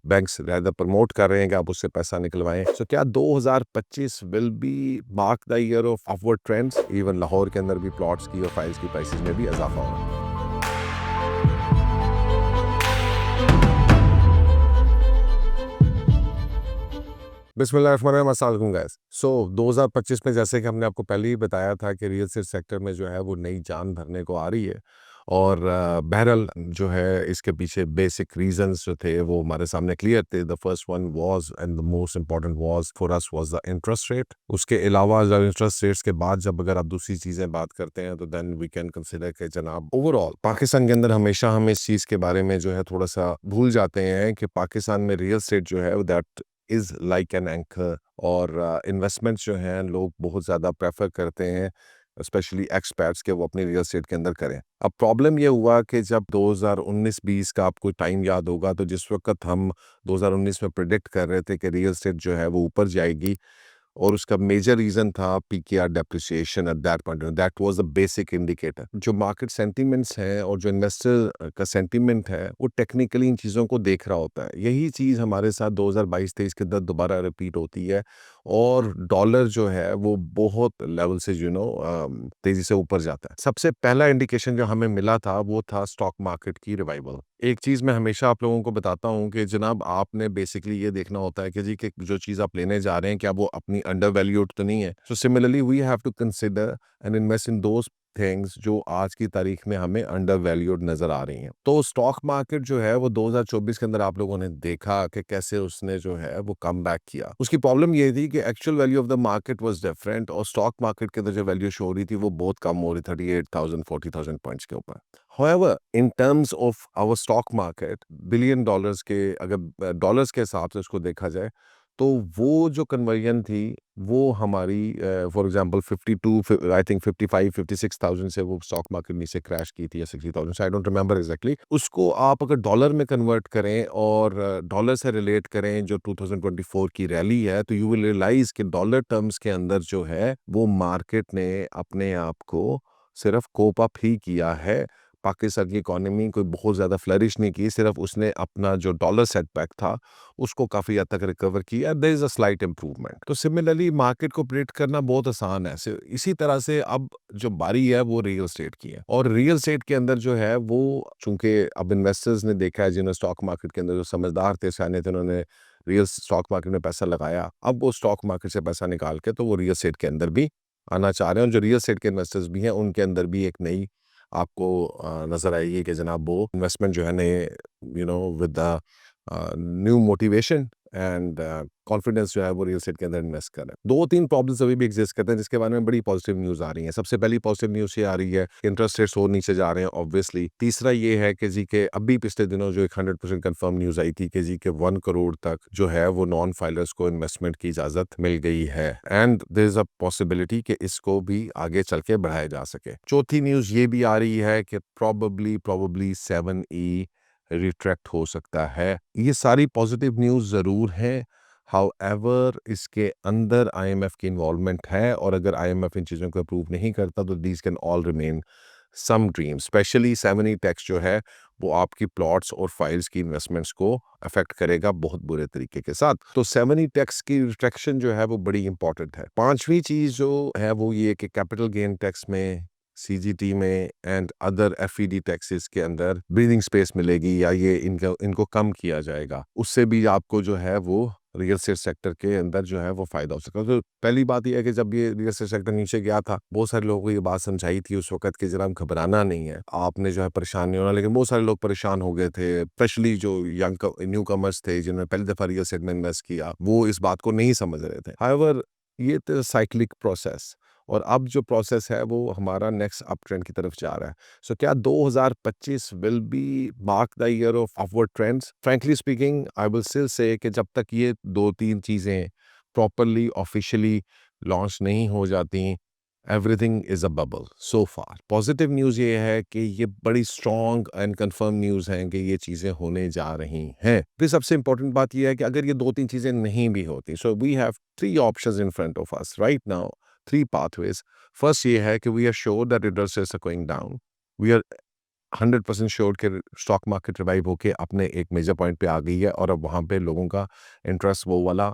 Banks ज़्यादा promote कर रहे हैं कि आप उससे पैसा निकलवाएं। सो क्या 2025 will be mark the year of upward trends? Even Lahore के अंदर भी प्लॉट्स की और फाइल्स की प्राइसेस में भी इजाफा हो रहा है। बिस्मिल्लाहिर्रहमानिर्रहीम, अस्सलाम वालेकुम गाइस। 2025 में जैसे कि हमने आपको पहले ही बताया था कि रियल एस्टेट सेक्टर में जो है वो नई जान भरने को आ रही है और बहरहाल जो है इसके पीछे बेसिक रीजंस जो थे वो हमारे सामने क्लियर थे। The first one was and the most important was for us was the interest rate. उसके अलावा जब इंटरेस्ट रेट्स के बाद जब अगर आप दूसरी चीज़ें बात करते हैं तो देन वी कैन कंसिडर कि जनाब ओवरऑल पाकिस्तान के अंदर हमेशा हम इस चीज़ के बारे में जो है थोड़ा सा भूल जाते हैं कि पाकिस्तान में रियल एस्टेट जो है that is like an anchor. और इन्वेस्टमेंट्स जो हैं लोग बहुत ज़्यादा प्रेफर करते हैं, स्पेशली एक्सपर्ट्स के वो अपनी रियल एस्टेट के अंदर करें। अब प्रॉब्लम ये हुआ कि जब 2019-20 का आपको टाइम याद होगा तो जिस वक्त हम 2019 में प्रिडिक्ट कर रहे थे कि रियल एस्टेट जो है वो ऊपर जाएगी और उसका मेजर रीजन था PKR depreciation at that point, that was the basic indicator. जो मार्केट सेंटीमेंट्स हैं और जो इन्वेस्टर का सेंटीमेंट है वो टेक्निकली इन चीज़ों को देख रहा होता है। यही चीज़ हमारे साथ 2022-23 के अंदर दोबारा रिपीट होती है और डॉलर जो है वो बहुत लेवल से तेजी से ऊपर जाता है। सबसे पहला इंडिकेशन जो हमें मिला था वो था स्टॉक मार्केट की रिवाइवल। एक चीज़ मैं हमेशा आप लोगों को बताता हूँ कि जनाब आपने बेसिकली ये देखना होता है कि जी कि जो चीज़ आप लेने जा रहे हैं क्या वो अपनी अंडर वैल्यूड तो नहीं है। So similarly we have to consider and invest in those things जो आज की तारीख में हमें अंडर वैल्यूड नजर आ रही हैं। तो स्टॉक मार्केट जो है वो 2024 के अंदर आप लोगों ने देखा कि कैसे उसने जो है वो कम बैक किया। उसकी प्रॉब्लम ये थी कि actual value of the market was different और स्टॉक मार्केट के अंदर जो वैल्यू शो हो रही थी वो बहुत कम हो रही, 38,000 40,000 पॉइंट्स के ऊपर। However, in terms of our stock market, billion dollars के अगर डॉलर्स के हिसाब से उसको देखा जाए तो वो जो कन्वर्जन थी वो हमारी फॉर एग्जांपल 52 आई थिंक 55-56,000 से वो स्टॉक मार्केट नीचे क्रैश की थी या 60,000 आई डोंट रिमेंबर एग्जैक्टली। उसको आप अगर डॉलर में कन्वर्ट करें और डॉलर से रिलेट करें जो 2024 की रैली है तो यू विल रियलाइज कि डॉलर टर्म्स के अंदर जो है वो मार्केट ने अपने आप को सिर्फ कोप अप ही किया है। पाकिस्तान की इकोनॉमी कोई बहुत ज़्यादा फ्लरिश नहीं की, सिर्फ उसने अपना जो डॉलर सेटबैक था उसको काफ़ी हद तक रिकवर किया। There is a slight improvement. तो सिमिलरली मार्केट को प्रेडिक्ट करना बहुत आसान है। इसी तरह से अब जो बारी है वो रियल एस्टेट की है और रियल एस्टेट के अंदर जो है वो चूंकि अब इन्वेस्टर्स ने देखा है जिन्होंने स्टॉक मार्केट के अंदर जो समझदार थे सियाने थे उन्होंने रियल स्टॉक मार्केट में पैसा लगाया। अब वो स्टॉक मार्केट से पैसा निकाल के तो वो रियल एस्टेट के अंदर भी आना चाह रहे हैं और जो रियल एस्टेट के इन्वेस्टर्स भी हैं उनके अंदर भी एक नई आपको नज़र आएगी कि जनाब वो इन्वेस्टमेंट जो है नए with the new motivation and confidence जो है वो रियल एस्टेट के अंदर इन्वेस्ट कर रहे हैं। दो तीन प्रॉब्लम्स अभी भी एग्जिस्ट करते हैं जिसके बारे में बड़ी पॉजिटिव न्यूज़ आ रही है। सबसे पहली पॉजिटिव न्यूज़ ये आ रही है कि इंटरेस्ट रेट्स और नीचे जा रहे हैं ऑब्वियसली। तीसरा ये है कि जी के अभी पिछले दिनों जो एक 100% कंफर्म न्यूज़ आई थी कि जी के 1 करोड़ तक जो है वो नॉन फाइलर्स को इन्वेस्टमेंट की इजाज़त मिल गई है and there is a possibility कि इसको भी आगे चल के बढ़ाया जा सके। चौथी न्यूज़ ये भी आ रही है कि प्रॉबली 7E रिट्रैक्ट हो सकता है। ये सारी पॉजिटिव न्यूज़ ज़रूर है। हाउएवर इसके अंदर आईएमएफ की इन्वॉल्वमेंट है और अगर आईएमएफ इन चीज़ों को अप्रूव नहीं करता तो these can all remain some dream. Specially 7E tax जो है वो आपकी प्लॉट्स और फाइल्स की इन्वेस्टमेंट्स को अफेक्ट करेगा बहुत बुरे तरीके के साथ। तो 7E टैक्स की रिस्ट्रिक्शन जो है वो बड़ी इंपॉर्टेंट है। पांचवी चीज़ जो है वो ये कि कैपिटल गेन टैक्स में, सीजीटी में एंड अदर एफईडी टैक्सेस के अंदर ब्रीदिंग स्पेस मिलेगी या ये इनको कम किया जाएगा। उससे भी आपको जो है वो रियल एस्टेट सेक्टर के अंदर जो है वो फायदा हो सकता है। तो पहली बात यह है कि जब ये रियल एस्टेट सेक्टर नीचे गया था बहुत सारे लोगों को ये बात समझाई थी उस वक्त कि जनाब घबराना नहीं है, आपने जो है परेशान नहीं होना, लेकिन बहुत सारे लोग परेशान हो गए थे। स्पेशली जो यंग न्यू कमर्स थे जिन्होंने पहली दफा रियल एस्टेट में इन्वेस्ट किया वो इस बात को नहीं समझ रहे थे। हाउएवर ये तो साइक्लिक प्रोसेस और अब जो प्रोसेस है वो हमारा नेक्स्ट अप ट्रेंड की तरफ जा रहा है। सो क्या 2025 will be mark the year of upward trends? Frankly speaking I will still say कि जब तक ये दो तीन चीज़ें प्रॉपरली ऑफिशियली लॉन्च नहीं हो जाती everything is a bubble so far. Positive news ये है कि ये बड़ी स्ट्रॉन्ग एंड कंफर्म न्यूज़ है कि ये चीज़ें होने जा रही हैं। फिर सबसे इंपॉर्टेंट बात ये है कि अगर ये दो तीन चीज़ें नहीं भी होती so we have three options in front of us right now, three pathways. First ये है कि we are sure that interest rates are going down. We are 100% sure कि स्टॉक मार्केट रिवाइव होके अपने एक मेजर पॉइंट पे आ गई है और अब वहाँ पे लोगों का इंटरेस्ट वो वाला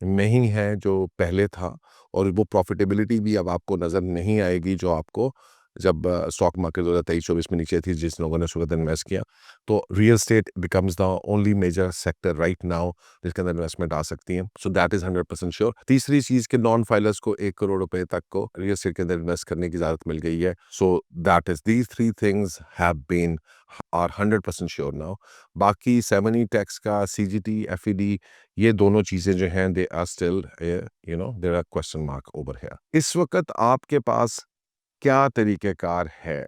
नहीं है जो पहले था, और वो प्रॉफिटेबिलिटी भी अब आपको नज़र नहीं आएगी जो आपको जब स्टॉक मार्केट 2023-24 में नीचे थी, जिस लोगों ने उस वक्त इन्वेस्ट किया। तो real estate becomes the only major sector right now जिसके अंदर इन्वेस्टमेंट आ सकती है। So that is 100% sure. तीसरी चीज के नॉन फाइलर्स को 1 करोड़ रुपए तक को रियल एस्टेट के अंदर इन्वेस्ट करने की इजाजत मिल गई है। So that is these three things have been are 100% sure now. बाकी 7E टैक्स का CGT FED, ये दोनों चीजें जो हैं they are still there are question mark over here. इस वक्त आपके पास क्या तरीक़ेकार है?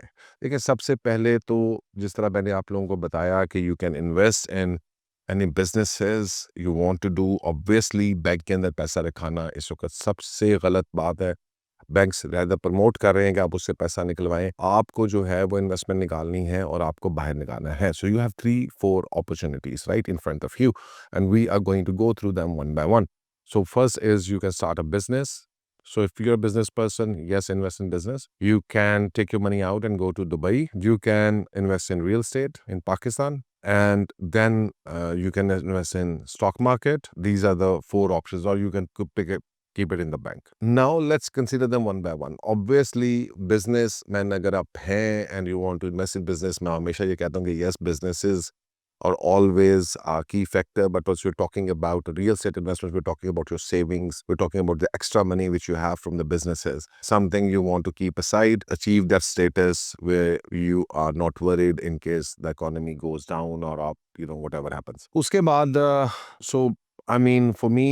देखिए, सबसे पहले तो जिस तरह मैंने आप लोगों को बताया कि you can invest in any businesses you want to do. Obviously bank के अंदर पैसा रखाना इस वक़्त सबसे गलत बात है। बैंक्स ज़्यादा प्रमोट कर रहे हैं कि आप उससे पैसा निकलवाएँ। आपको जो है वो इन्वेस्टमेंट निकालनी है और आपको बाहर निकालना है। So you have 3-4 opportunities right in front of you and we are going to go through them one by one. So first is you can start a business. So if you're a business person, yes, invest in business. You can take your money out and go to Dubai. You can invest in real estate in Pakistan. And then you can invest in stock market. These are the four options. Or you can keep it in the bank. Now let's consider them one by one. Obviously, businessman अगर आप हैं and you want to invest in business, मैं हमेशा ये कहता हूँ कि yes, businesses are always a key factor. But once we're talking about real estate investments, we're talking about your savings, we're talking about the extra money which you have from the businesses, something you want to keep aside, achieve that status where you are not worried in case the economy goes down or up, whatever happens. Uske baad, so I mean, for me,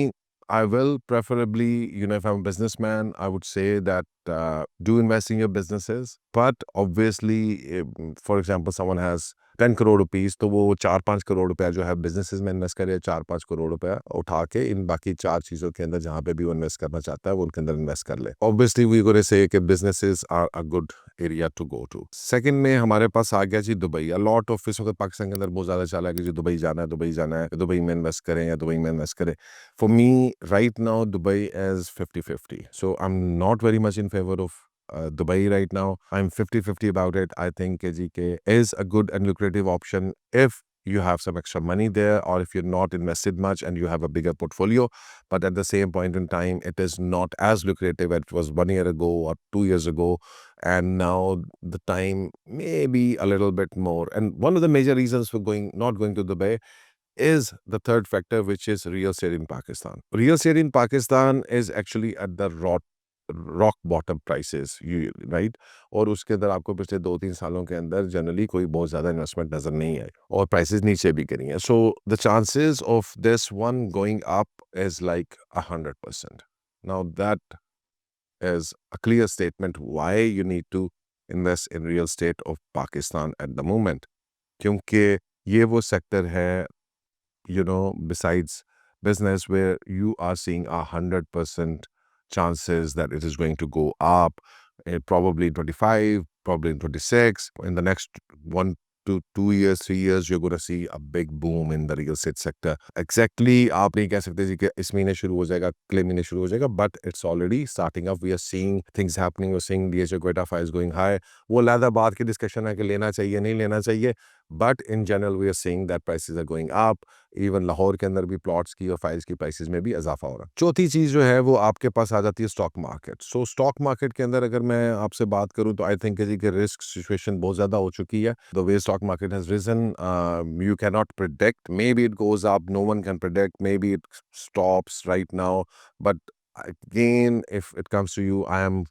I will preferably, if I'm a businessman, I would say that do invest in your businesses. But obviously, for example, someone has 10 crore rupees, तो वो 4-5 करोड़ रुपया जो है businesses में invest करे, 4-5 करोड़ रुपया उठा के इन बाकी 4 चीज़ों के अंदर जहाँ पे भी वो इन्वेस्ट करना चाहता है वो उनके अंदर इन्वेस्ट कर ले। ऑब्वियसली वी गोना से कि businesses are a good area to go to. Second में हमारे पास आ गया जी दुबई। अ लॉट ऑफ इस वक्त पाकिस्तान के अंदर बहुत ज़्यादा चला है कि जी दुबई जाना है, दुबई जाना है, दुबई में इन्वेस्ट करें या दुबई में इन्वेस्ट करें। For me right now Dubai is 50-50, so I am not very much in favour of Dubai right now. I'm 50-50 about it. I think KGK is a good and lucrative option if you have some extra money there, or if you're not invested much and you have a bigger portfolio. But at the same point in time, it is not as lucrative as it was 1 year ago or 2 years ago. And now the time may be a little bit more. And one of the major reasons for not going to Dubai is the third factor, which is real estate in Pakistan. Real estate in Pakistan is actually at the rock bottom prices right. और उसके अंदर आपको पिछले 2-3 सालों के अंदर generally कोई बहुत ज़्यादा इन्वेस्टमेंट नज़र नहीं आई और प्राइसेस नीचे भी गिरी हैं। So the chances of this one going up is like 100%। Now that is a clear statement why you need to invest in real estate of Pakistan at the moment, क्योंकि ये वो सेक्टर है besides business where you are seeing 100% chances that it is going to go up, probably in 25, probably in 26. In the next 1 to 2 years, 3 years, you're going to see a big boom in the real estate sector. Exactly, आप नहीं कह सकते जी कि इस महीने शुरू हो जाएगा, अगले महीने शुरू हो जाएगा, but it's already starting up. We are seeing things happening. We're seeing DHA Quetta is going high. वो अलग बात की डिस्कशन है कि लेना चाहिए नहीं लेना चाहिए, but in general we are seeing that prices are going up. Even Lahore के अंदर भी प्लॉट्स की और फाइल्स की प्राइसेस में भी इजाफा हो रहा है। चौथी चीज़ जो है वो आपके पास आ जाती है स्टॉक मार्केट। सो स्टॉक मार्केट के अंदर अगर मैं आपसे बात करूं तो आई थिंक जी कि रिस्क सिचुएशन बहुत ज़्यादा हो चुकी है। The way stock market has reason, you can not predict, may be it goes up, no one can predict, may be it stops right now, but again if it comes to you, I am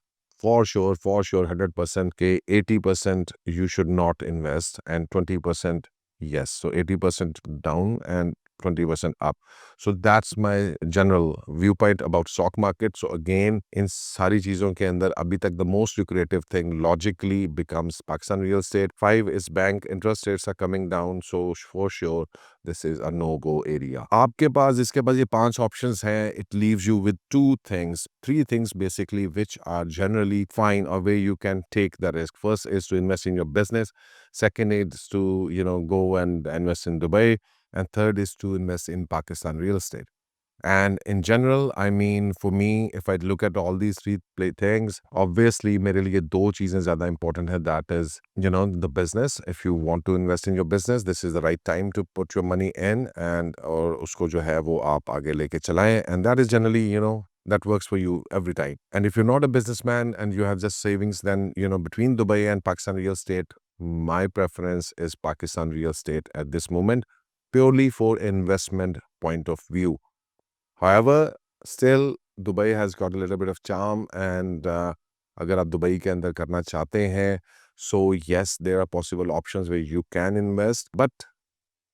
for sure 100% के 80% you should not invest and 20% yes. So 80% down and 20% up. So that's my general viewpoint about stock market. So again, in सारी चीज़ों के अंदर अभी तक the most lucrative thing logically becomes Pakistan real estate. 5 is bank, interest rates are coming down. So for sure this is a no-go area. आपके पास इसके पास ये 5 options हैं. It leaves you with 3 things basically which are generally fine or where you can take the risk. First is to invest in your business. Second is to go and invest in Dubai. And third is to invest in Pakistan real estate. And in general, I mean, for me, if I look at all these things, obviously, मेरे लिए दो चीज़ें ज़्यादा important है. That is, the business. If you want to invest in your business, this is the right time to put your money in, and और उसको जो है वो आप आगे लेके चलाएं. And that is generally, that works for you every time. And if you're not a businessman and you have just savings, then, between Dubai and Pakistan real estate, my preference is Pakistan real estate at this moment, purely for investment point of view. However, still Dubai has got a little bit of charm, and अगर आप Dubai के अंदर करना चाहते हैं, so yes, there are possible options where you can invest, but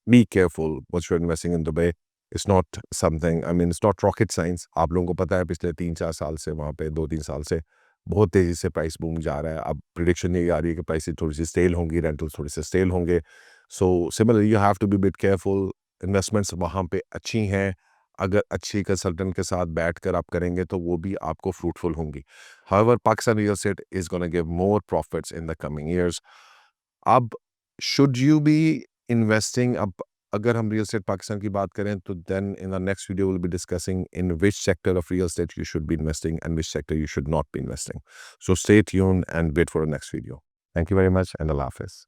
be careful what you're investing in Dubai. It's not something, I mean, it's not rocket science. आप लोगों को पता है पिछले 3-4 साल से वहाँ पे 2-3 साल से बहुत तेज़ी से प्राइस बूम जा रहा है. अब प्रिडिक्शन यही आ रही है कि प्राइसेस थोड़ी सी स्टेल होंगी, रेंटल्स थोड़े से स्टेल होंगे. So similarly you have to be bit careful. Investments वहाँ पे अच्छी हैं. अगर अच्छी कंसल्टेंट के साथ बैठकर आप करेंगे तो वो भी आपको फ्रूटफुल होंगी. However, Pakistan real estate is going to give more profits in the coming years. अब should you be investing? अब अगर हम real estate पाकिस्तान की बात करें तो then in the next video we'll be discussing in which sector of real estate you should be investing and which sector you should not be investing. So stay tuned and wait for the next video. Thank you very much and Allah Hafiz.